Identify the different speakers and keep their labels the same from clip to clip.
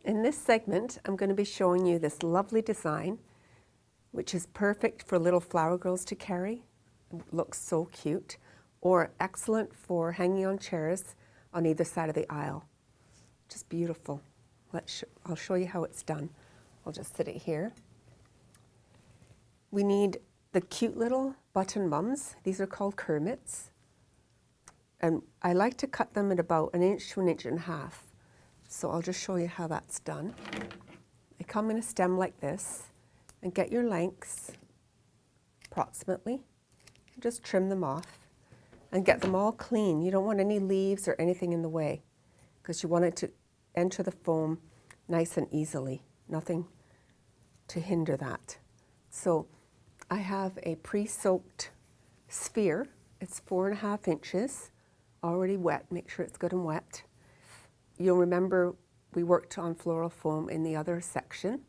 Speaker 1: In this segment, I'm going to be showing you this lovely design, which is perfect for little flower girls to carry. It looks so cute, or excellent for hanging on chairs on either side of the aisle. Just beautiful. I'll show you how it's done. I'll just sit it here. We need the cute little button mums. These are called Kermits. And I like to cut them at about 1 inch to 1.5 inches. So I'll just show you how that's done. They come in a stem like this, and get your lengths approximately. Just trim them off and get them all clean. You don't want any leaves or anything in the way because you want it to enter the foam nice and easily. Nothing to hinder that. So I have a pre-soaked sphere. It's 4.5 inches, already wet. Make sure it's good and wet. You'll remember we worked on floral foam in the other section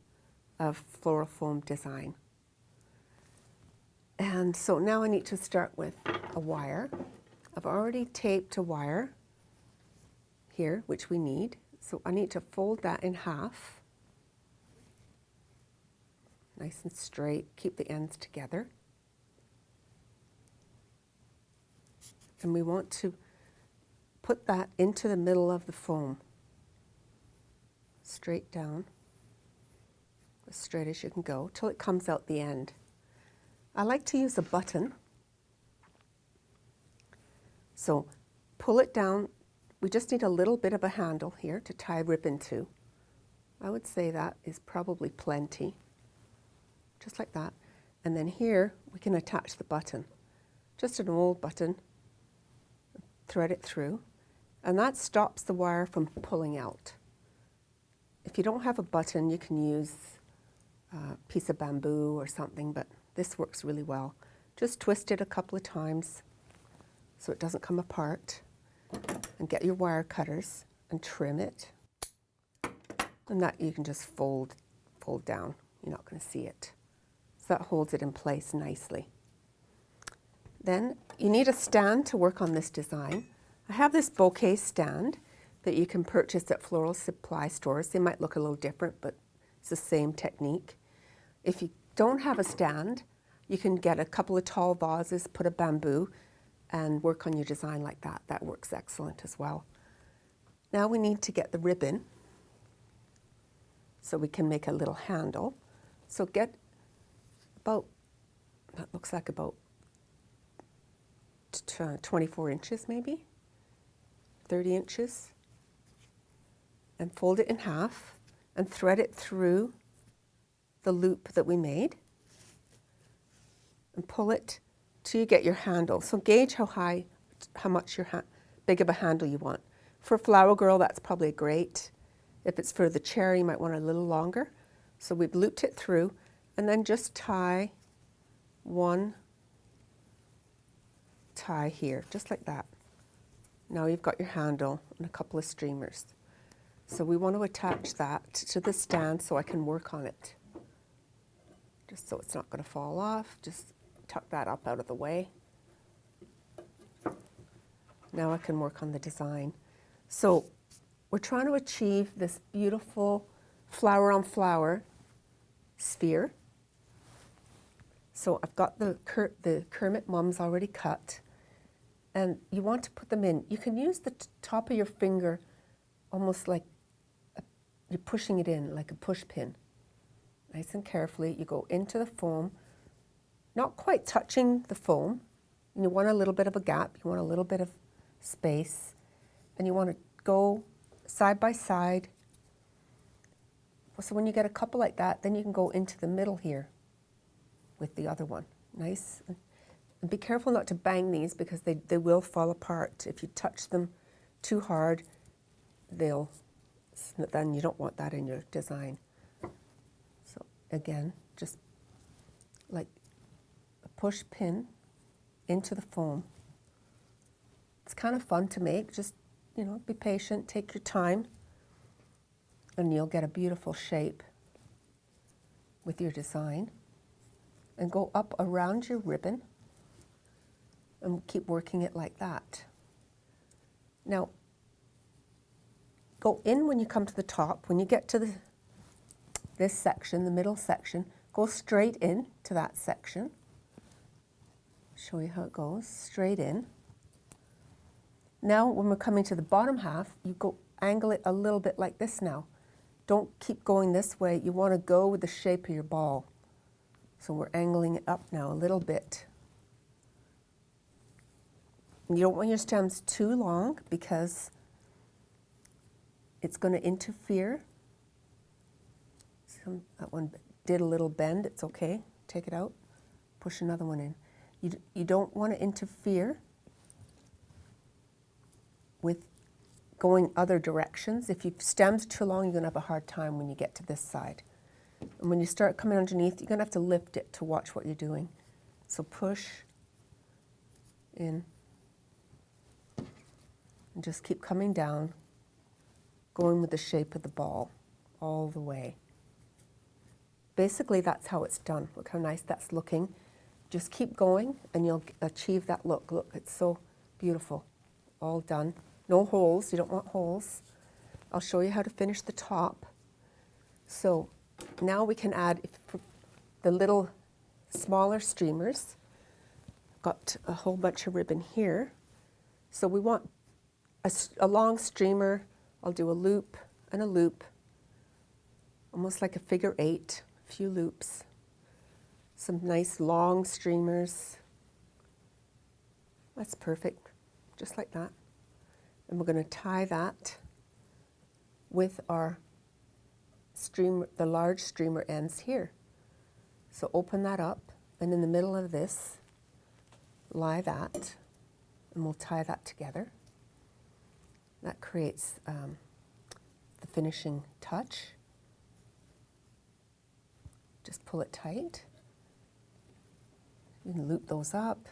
Speaker 1: of floral foam design. And so now I need to start with a wire. I've already taped a wire here, which we need. So I need to fold that in half. Nice and straight, keep the ends together. And we want to put that into the middle of the foam. Straight down, as straight as you can go, till it comes out the end. I like to use a button. So pull it down. We just need a little bit of a handle here to tie ribbon to. I would say that is probably plenty. Just like that. And then here we can attach the button. Just an old button. Thread it through. And that stops the wire from pulling out. If you don't have a button, you can use a piece of bamboo or something, but this works really well. Just twist it a couple of times so it doesn't come apart. And get your wire cutters and trim it. And that you can just fold down. You're not going to see it. So that holds it in place nicely. Then you need a stand to work on this design. I have this bouquet stand that you can purchase at floral supply stores. They might look a little different, but it's the same technique. If you don't have a stand, you can get a couple of tall vases, put a bamboo, and work on your design like that. That works excellent as well. Now we need to get the ribbon so we can make a little handle. So get about, that looks like about 24 inches maybe, 30 inches. And fold it in half and thread it through the loop that we made and pull it till you get your handle. So gauge how much big of a handle you want. For Flower Girl, that's probably great. If it's for the chair, you might want a little longer. So we've looped it through and then just tie one tie here, just like that. Now you've got your handle and a couple of streamers. So we want to attach that to the stand so I can work on it. Just so it's not going to fall off. Just tuck that up out of the way. Now I can work on the design. So we're trying to achieve this beautiful flower on flower sphere. So I've got the Kermit mums already cut. And you want to put them in. You can use the top of your finger almost like you're pushing it in, like a push pin. Nice and carefully, you go into the foam, not quite touching the foam. And you want a little bit of a gap, you want a little bit of space, and you want to go side by side. So when you get a couple like that, then you can go into the middle here with the other one. Nice. And be careful not to bang these because they will fall apart. If you touch them too hard, then you don't want that in your design. So again, just like a push pin into the foam. It's kind of fun to make. Just, be patient, take your time, and you'll get a beautiful shape with your design. And go up around your ribbon and keep working it like that. Now, go in when you come to the top. When you get to this section, the middle section, go straight in to that section. Show you how it goes, straight in. Now when we're coming to the bottom half, you go angle it a little bit like this now. Don't keep going this way. You want to go with the shape of your ball. So we're angling it up now a little bit. You don't want your stems too long because it's going to interfere. That one did a little bend, it's okay. Take it out, push another one in. You don't want to interfere with going other directions. If you've stemmed too long, you're going to have a hard time when you get to this side. And when you start coming underneath, you're going to have to lift it to watch what you're doing. So push in and just keep coming down, going with the shape of the ball all the way. Basically, that's how it's done. Look how nice that's looking. Just keep going and you'll achieve that look. Look, it's so beautiful. All done. No holes, you don't want holes. I'll show you how to finish the top. So now we can add the little smaller streamers. Got a whole bunch of ribbon here. So we want a long streamer. I'll do a loop and a loop, almost like a figure 8, a few loops. Some nice long streamers. That's perfect, just like that. And we're going to tie that with our streamer, the large streamer ends here. So open that up, and in the middle of this, lie that, and we'll tie that together. That creates the finishing touch. Just pull it tight. You can loop those up.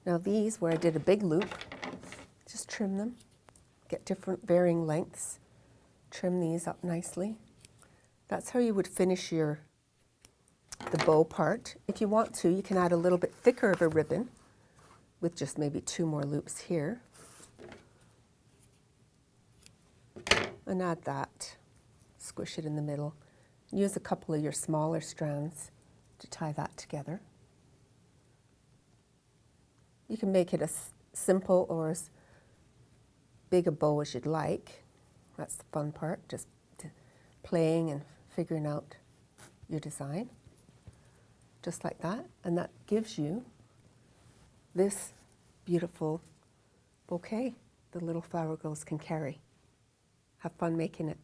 Speaker 1: Now these, where I did a big loop, just trim them. Get different varying lengths. Trim these up nicely. That's how you would finish the bow part. If you want to, you can add a little bit thicker of a ribbon with just maybe 2 more loops here. And add that. Squish it in the middle. Use a couple of your smaller strands to tie that together. You can make it as simple or as big a bow as you'd like. That's the fun part, just playing and figuring out your design. Just like that. And that gives you this beautiful bouquet the little flower girls can carry. Have fun making it.